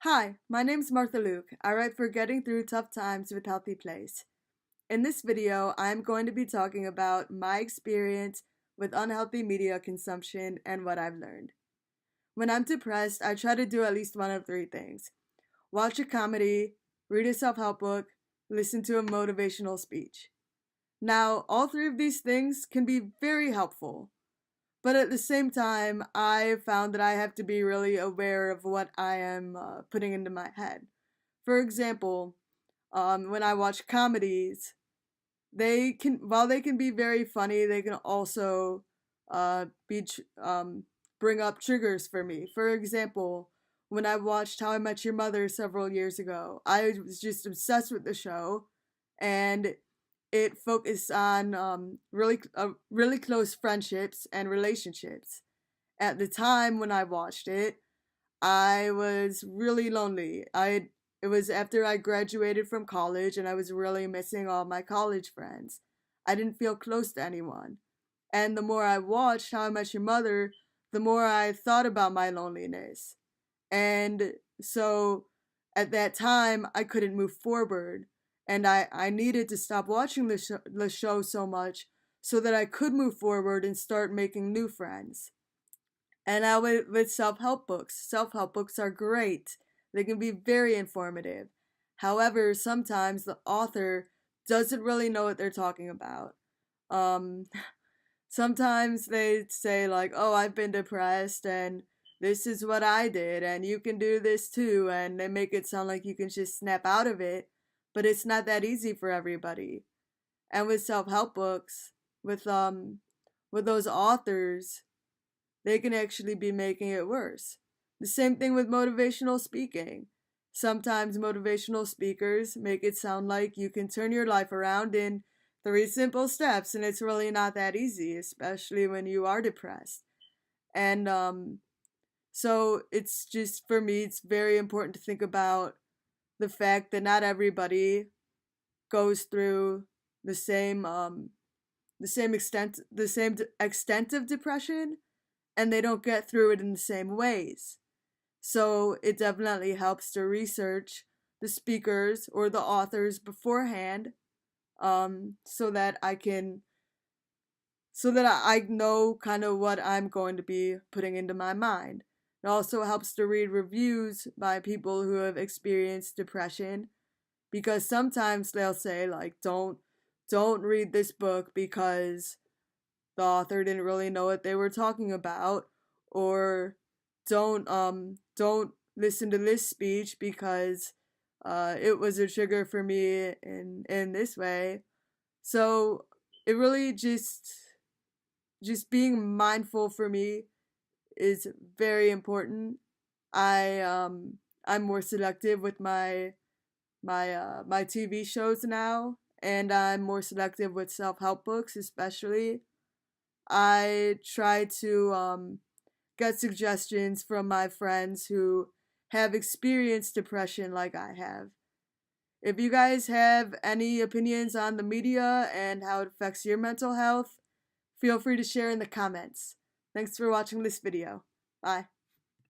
Hi, my name's Martha Luke. I write for Getting Through Tough Times with Healthy Place. In this video, I'm going to be talking about my experience with unhealthy media consumption and what I've learned. When I'm depressed, I try to do at least one of three things: watch a comedy, read a self-help book, listen to a motivational speech. Now, all three of these things can be very helpful. But at the same time, I found that I have to be really aware of what I am putting into my head. For example, when I watch comedies, while they can be very funny, they can also bring up triggers for me. For example, when I watched How I Met Your Mother several years ago, I was just obsessed with the show, and it focused on really close friendships and relationships. At the time when I watched it, I was really lonely. It was after I graduated from college and I was really missing all my college friends. I didn't feel close to anyone. And the more I watched How I Met Your Mother, the more I thought about my loneliness. And so at that time, I couldn't move forward. And I needed to stop watching the show so much so that I could move forward and start making new friends. And now with self-help books. Self-help books are great. They can be very informative. However, sometimes the author doesn't really know what they're talking about. Um, Sometimes they say like, "Oh, I've been depressed and this is what I did and you can do this too," and they make it sound like you can just snap out of it, but it's not that easy for everybody. And with self-help books, with those authors, they can actually be making it worse. The same thing with motivational speaking. Sometimes motivational speakers make it sound like you can turn your life around in three simple steps, and it's really not that easy, especially when you are depressed. And so it's just for me, it's very important to think about the fact that not everybody goes through the same extent of depression, and they don't get through it in the same ways. So it definitely helps to research the speakers or the authors beforehand, so that I know kind of what I'm going to be putting into my mind. It also helps to read reviews by people who have experienced depression, because sometimes they'll say like, don't read this book because the author didn't really know what they were talking about, or don't listen to this speech because it was a trigger for me in this way. So it really just being mindful for me is very important. I'm more selective with my TV shows now, and I'm more selective with self-help books especially. I try to get suggestions from my friends who have experienced depression like I have. If you guys have any opinions on the media and how it affects your mental health, feel free to share in the comments. Thanks for watching this video. Bye.